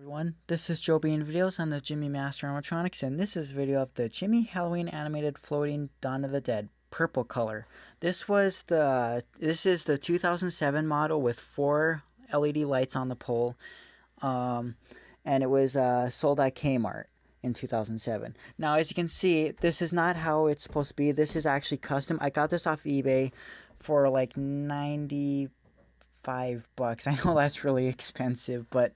Everyone, this is Joe being videos on the Jimmy Master Animatronics, and this is a video of the Jimmy Halloween animated floating Dawn of the Dead purple color. This is the 2007 model with 4 LED lights on the pole, and it was sold at Kmart in 2007. Now, as you can see, this is not how it's supposed to be. This is actually custom. I got this off eBay for like 95 bucks. I know that's really expensive, but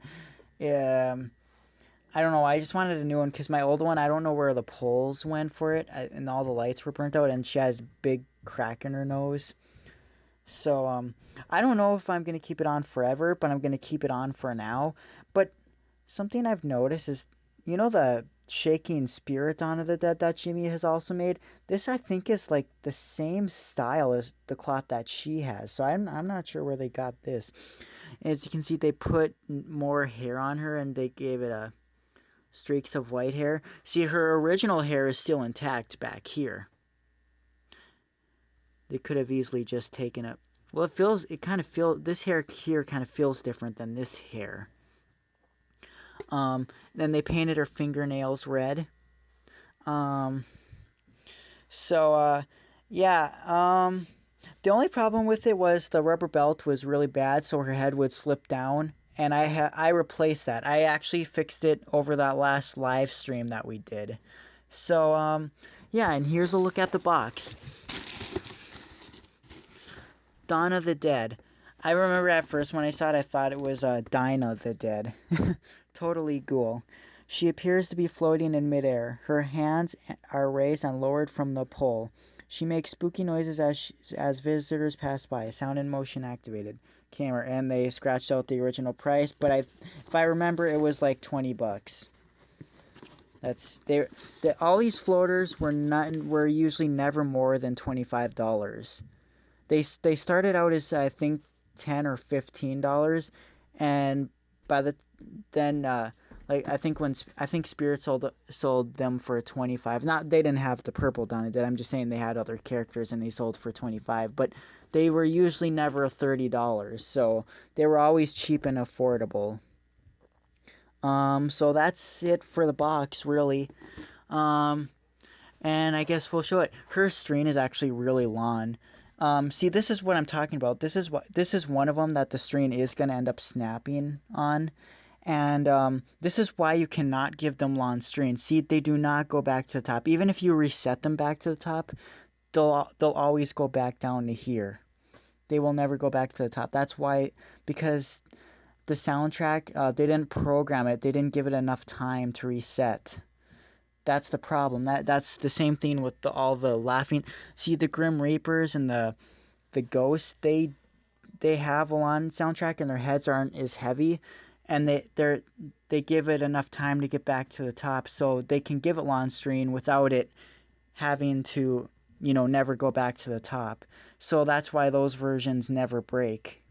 I don't know. I just wanted a new one because my old one, I don't know where the poles went for it, and all the lights were burnt out, and she has a big crack in her nose. So, I don't know if I'm going to keep it on forever, but I'm going to keep it on for now. But something I've noticed is, you know, the shaking spirit Dawn of the Dead that Jimmy has also made? This, I think, is like the same style as the cloth that she has. So I'm not sure where they got this. As you can see, they put more hair on her, and they gave it a streaks of white hair. See, her original hair is still intact back here. They could have easily just taken it. Well, this hair here kind of feels different than this hair. Then they painted her fingernails red. Yeah. The only problem with it was the rubber belt was really bad, so her head would slip down, and I replaced that. I actually fixed it over that last live stream that we did. So, yeah, and here's a look at the box. Dawn of the Dead. I remember at first when I saw it, I thought it was Dinah the Dead. Totally cool. She appears to be floating in midair. Her hands are raised and lowered from the pole. She makes spooky noises as visitors pass by. Sound and motion activated. Camera, and they scratched out the original price, but if I remember, it was like 20 bucks. All these floaters were usually never more than $25. They started out as, I think, $10 or $15, and I think Spirit sold them for 25. Not, they didn't have the purple Donna did. I'm just saying they had other characters and they sold for 25, but they were usually never $30, so they were always cheap and affordable. So that's it for the box, really. And I guess we'll show it. Her string is actually really long. See, this is what I'm talking about. This is one of them that the string is going to end up snapping on. And this is why you cannot give them long strings. See, they do not go back to the top. Even if you reset them back to the top, they'll always go back down to here. They will never go back to the top. That's why, because the soundtrack, they didn't program it. They didn't give it enough time to reset. That's the problem. That's the same thing with all the laughing. See, the Grim Reapers and the ghosts, they have a long soundtrack and their heads aren't as heavy, and they give it enough time to get back to the top, so they can give it long string without it having to, never go back to the top. So that's why those versions never break.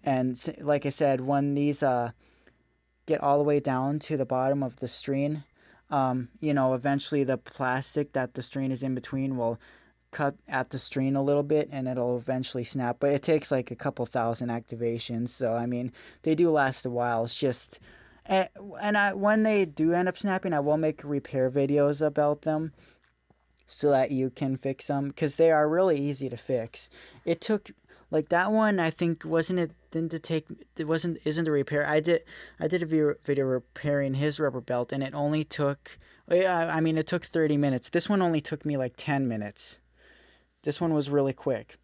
And like I said, when these get all the way down to the bottom of the string, eventually the plastic that the string is in between will cut at the string a little bit, and it'll eventually snap. But it takes like a couple thousand activations, so I mean, they do last a while. It's just, when they do end up snapping, I will make repair videos about them so that you can fix them, because they are really easy to fix. It took, like that one, I think, isn't the repair. I did a video repairing his rubber belt, and it only took, it took 30 minutes. This one only took me like 10 minutes. This one was really quick.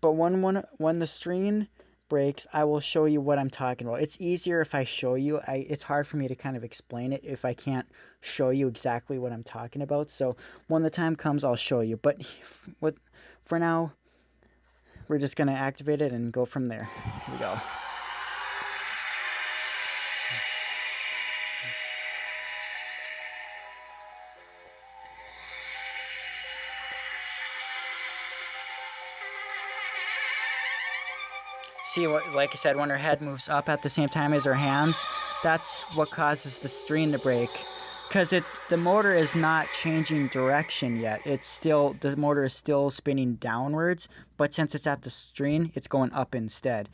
But when the string breaks, I will show you what I'm talking about. It's easier if I show you. It's hard for me to kind of explain it if I can't show you exactly what I'm talking about. So when the time comes, I'll show you. But for now, we're just going to activate it and go from there. Here we go. See, like I said, when her head moves up at the same time as her hands, that's what causes the string to break. Because the motor is not changing direction yet. The motor is still spinning downwards, but since it's at the string, it's going up instead.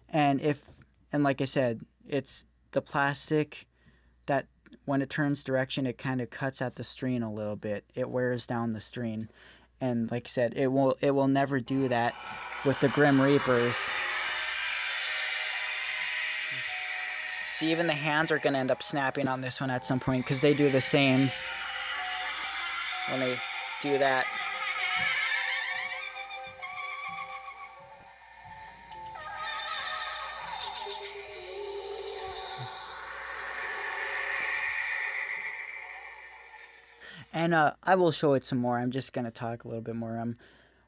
And like I said, the plastic that when it turns direction, it kind of cuts at the string a little bit. It wears down the string, and like I said, it will never do that with the Grim Reapers. See, even the hands are gonna end up snapping on this one at some point because they do the same when they do that. And I will show it some more. I'm just going to talk a little bit more.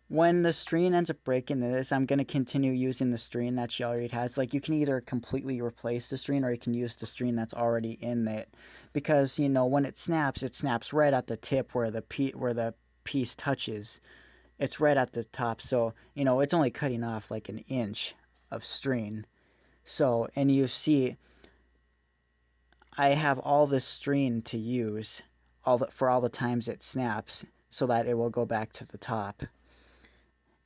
When the string ends up breaking this, I'm going to continue using the string that she already has. Like, you can either completely replace the string or you can use the string that's already in it. Because, you know, when it snaps right at the tip where the piece touches. It's right at the top. So, you know, it's only cutting off like an inch of string. So, and you see, I have all this string to use for all the times it snaps so that it will go back to the top.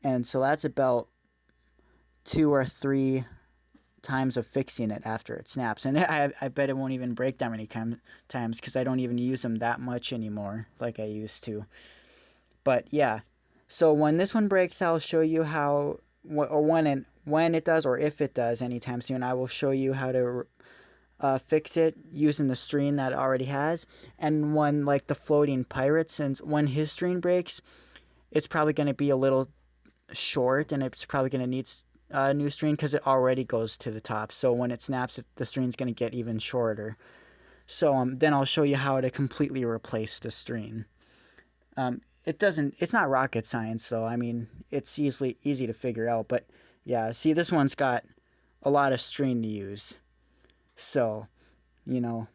And so that's about 2 or 3 times of fixing it after it snaps. And I bet it won't even break that many times because I don't even use them that much anymore like I used to. But yeah, so when this one breaks, I'll show you how, or when it does, or if it does anytime soon, I will show you how to fix it using the string that it already has. And when, like, the floating pirate, since when his string breaks, it's probably going to be a little short and it's probably going to need a new string because it already goes to the top. So when it snaps, the string's going to get even shorter. So then I'll show you how to completely replace the string. It's not rocket science though. I mean, it's easy to figure out. But yeah, see, this one's got a lot of string to use. So, you know.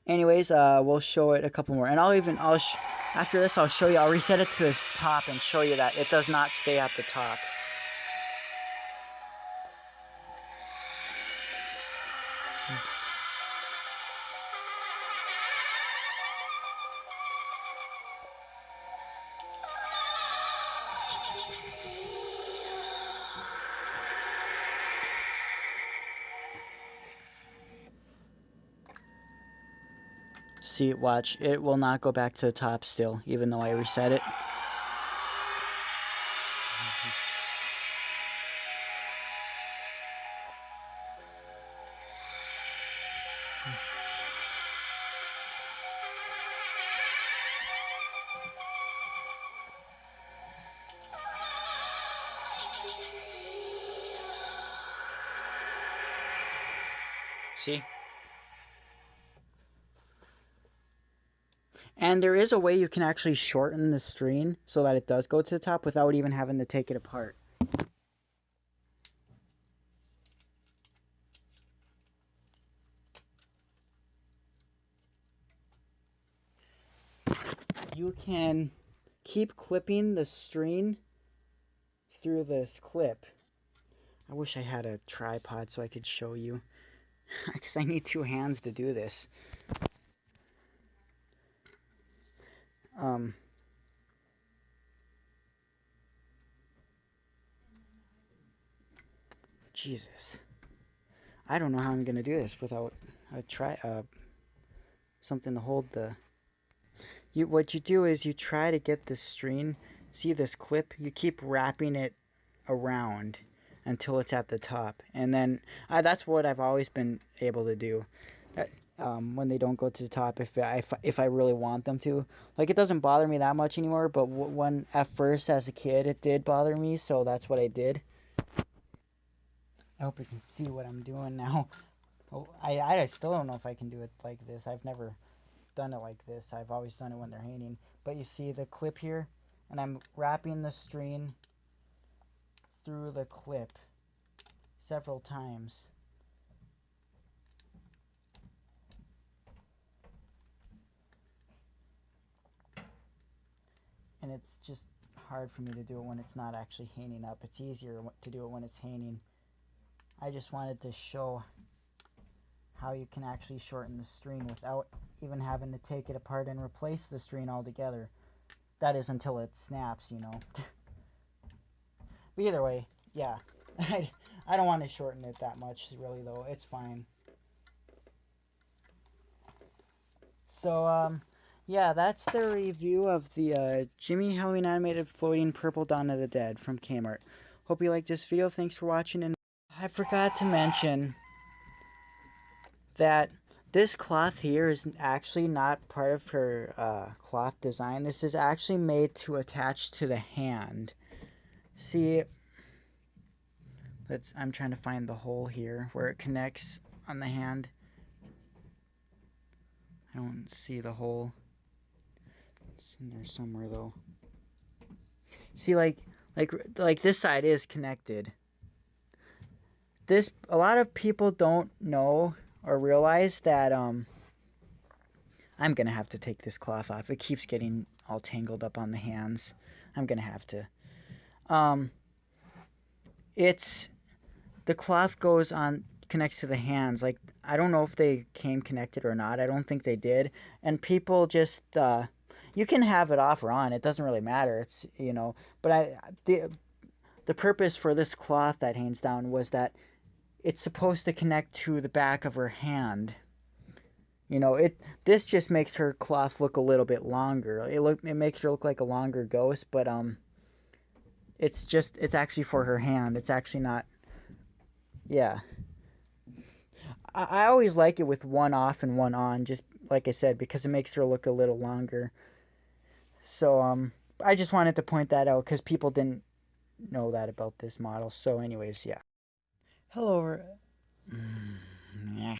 Anyways, we'll show it a couple more, and after this, I'll show you. I'll reset it to the top and show you that it does not stay at the top. See, watch. It will not go back to the top still, even though I reset it. See? And there is a way you can actually shorten the string so that it does go to the top without even having to take it apart. You can keep clipping the string through this clip. I wish I had a tripod so I could show you, because I need 2 hands to do this. Jesus. I don't know how I'm gonna do this without something to hold the... What you do is you try to get this string, see this clip, you keep wrapping it around until it's at the top, and then that's what I've always been able to do when they don't go to the top, if I really want them to. Like, it doesn't bother me that much anymore, but when at first as a kid it did bother me, so that's what I did. I hope you can see what I'm doing now. Oh, I still don't know if I can do it like this. I've never done it like this. I've always done it when they're hanging. But you see the clip here, and I'm wrapping the string through the clip several times. And it's just hard for me to do it when it's not actually hanging up. It's easier to do it when it's hanging. I just wanted to show how you can actually shorten the string without even having to take it apart and replace the string altogether. That is until it snaps, you know. But either way, yeah. I don't want to shorten it that much, really, though. It's fine. So, yeah, that's the review of the Jimmy Halloween animated floating purple Dawn of the Dead from Kmart. Hope you liked this video. Thanks for watching. And I forgot to mention that this cloth here is actually not part of her cloth design. This is actually made to attach to the hand. See, I'm trying to find the hole here where it connects on the hand. I don't see the hole. It's in there somewhere though. See, like this side is connected. A lot of people don't know or realize that I'm gonna have to take this cloth off. It keeps getting all tangled up on the hands. I'm gonna have to. The cloth connects to the hands. Like, I don't know if they came connected or not. I don't think they did. And people just you can have it off or on. It doesn't really matter. It's, but the purpose for this cloth that hangs down was that it's supposed to connect to the back of her hand. This just makes her cloth look a little bit longer. It makes her look like a longer ghost, but it's actually for her hand. It's actually not. Yeah. I always like it with one off and one on, just like I said, because it makes her look a little longer. So I just wanted to point that out because people didn't know that about this model. So anyways, yeah. Hello. Yeah.